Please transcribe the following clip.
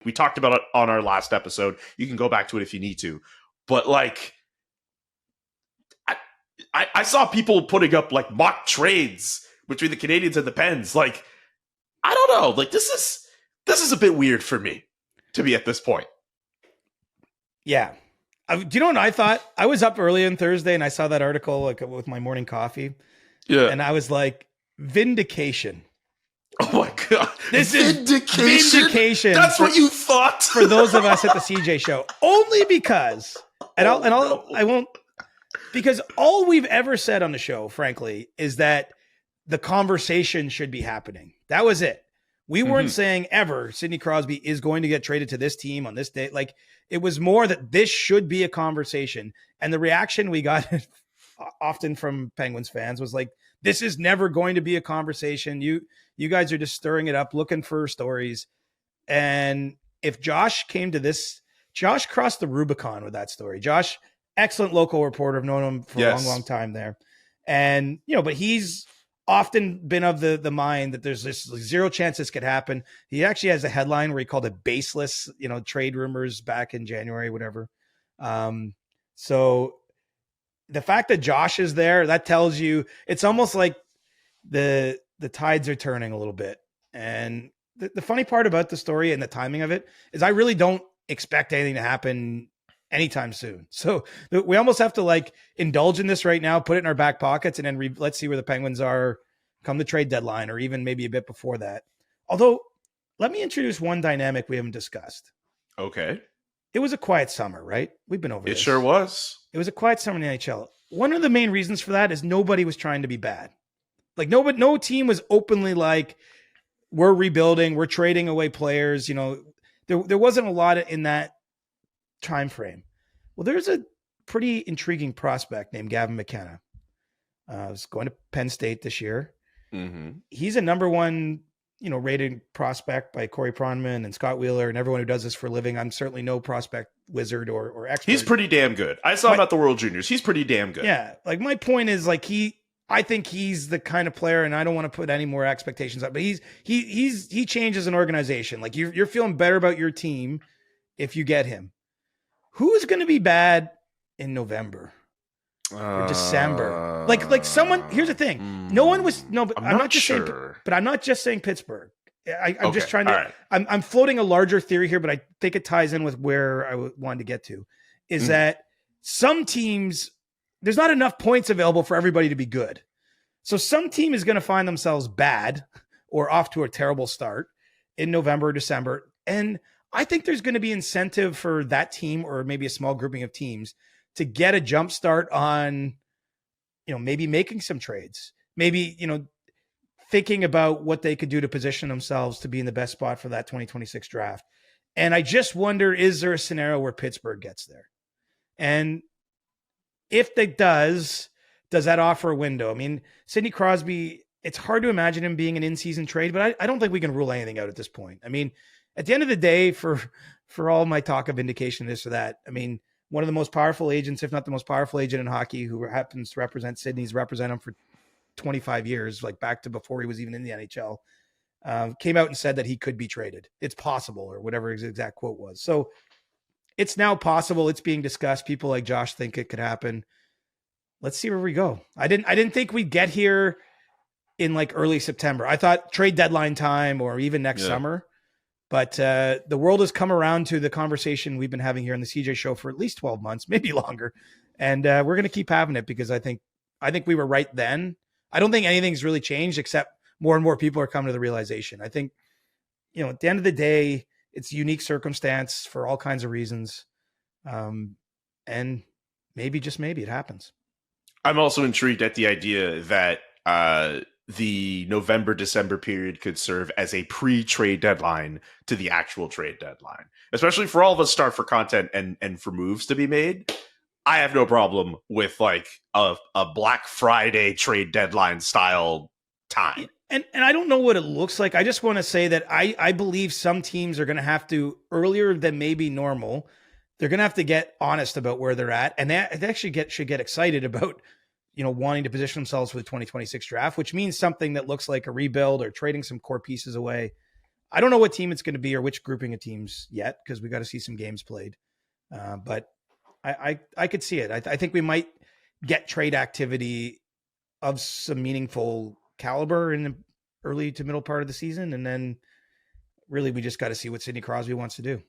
We talked about it on our last episode. You can go back to it if you need to. But like, I saw people putting up like mock trades between the Canadians and the Pens. Like, I don't know. Like, this is a bit weird for me to be at this point. Yeah. Do you know what I thought? I was up early on Thursday and I saw that article like with my morning coffee. Yeah. And I was like, vindication. Oh my God. This is vindication. That's what you thought. For those of us at the CJ show. Only because, I won't, because all we've ever said on the show, frankly, is that the conversation should be happening. That was it. We weren't saying ever Sidney Crosby is going to get traded to this team on this day. Like, it was more that this should be a conversation. And the reaction we got often from Penguins fans was like, this is never going to be a conversation. You guys are just stirring it up, looking for stories. And if Josh came to this, Josh crossed the Rubicon with that story. Josh, excellent local reporter. I've known him for a long, long time there. And, but he's often been of the mind that there's this zero chance this could happen. He actually has a headline where he called it baseless, trade rumors back in January, whatever. So the fact that Josh is there, that tells you it's almost like the tides are turning a little bit. And the funny part about the story and the timing of it is I really don't expect anything to happen anytime soon. So we almost have to like indulge in this right now, put it in our back pockets, and then let's see where the Penguins are come the trade deadline, or even maybe a bit before that. Although, let me introduce one dynamic we haven't discussed. Okay. It was a quiet summer, right? We've been over this. It sure was. It was a quiet summer in the NHL. One of the main reasons for that is nobody was trying to be bad. Like no team was openly like, we're rebuilding, we're trading away players. There wasn't a lot in that time frame. Well, there's a pretty intriguing prospect named Gavin McKenna. Was going to Penn State this year. Mm-hmm. He's a number one, rated prospect by Corey Pronman and Scott Wheeler and everyone who does this for a living. I'm certainly no prospect wizard or expert. He's pretty damn good. I saw him at the World Juniors. He's pretty damn good. Yeah. Like, my point is, like, I think he's the kind of player, and I don't want to put any more expectations up, but he changes an organization. Like, you're feeling better about your team if you get him. Who's going to be bad in November or December? Like someone. Here's the thing: no one was. No, but I'm not just sure. saying. But I'm not just saying Pittsburgh. I'm just trying to. Right. I'm floating a larger theory here, but I think it ties in with where I wanted to get to. Is that some teams, there's not enough points available for everybody to be good. So some team is going to find themselves bad or off to a terrible start in November or December, and I think there's going to be incentive for that team, or maybe a small grouping of teams, to get a jump start on, maybe making some trades, maybe, thinking about what they could do to position themselves to be in the best spot for that 2026 draft. And I just wonder, is there a scenario where Pittsburgh gets there? And if it does that offer a window? I mean, Sidney Crosby, it's hard to imagine him being an in-season trade, but I don't think we can rule anything out at this point. I mean, at the end of the day, for all my talk of vindication, this or that, I mean, one of the most powerful agents, if not the most powerful agent in hockey, who happens to represent Sidney's represented him for 25 years, like back to before he was even in the NHL, came out and said that he could be traded. It's possible, or whatever his exact quote was. So it's now possible. It's being discussed. People like Josh think it could happen. Let's see where we go. I didn't think we'd get here in like early September. I thought trade deadline time or even next summer. But the world has come around to the conversation we've been having here on the CJ show for at least 12 months, maybe longer. And we're going to keep having it because I think we were right then. I don't think anything's really changed, except more and more people are coming to the realization. I think, at the end of the day, it's a unique circumstance for all kinds of reasons. And maybe, just maybe, it happens. I'm also intrigued at the idea that the November-December period could serve as a pre-trade deadline to the actual trade deadline, especially for all of us starved for content and for moves to be made. I have no problem with like a Black Friday trade deadline style time. And I don't know what it looks like. I just want to say that I believe some teams are going to have to, earlier than maybe normal, they're going to have to get honest about where they're at. And they actually should get excited about, wanting to position themselves for the 2026 draft, which means something that looks like a rebuild or trading some core pieces away. I don't know what team it's going to be or which grouping of teams yet, because we got to see some games played. But I could see it. I think we might get trade activity of some meaningful caliber in the early to middle part of the season. And then really we just got to see what Sidney Crosby wants to do.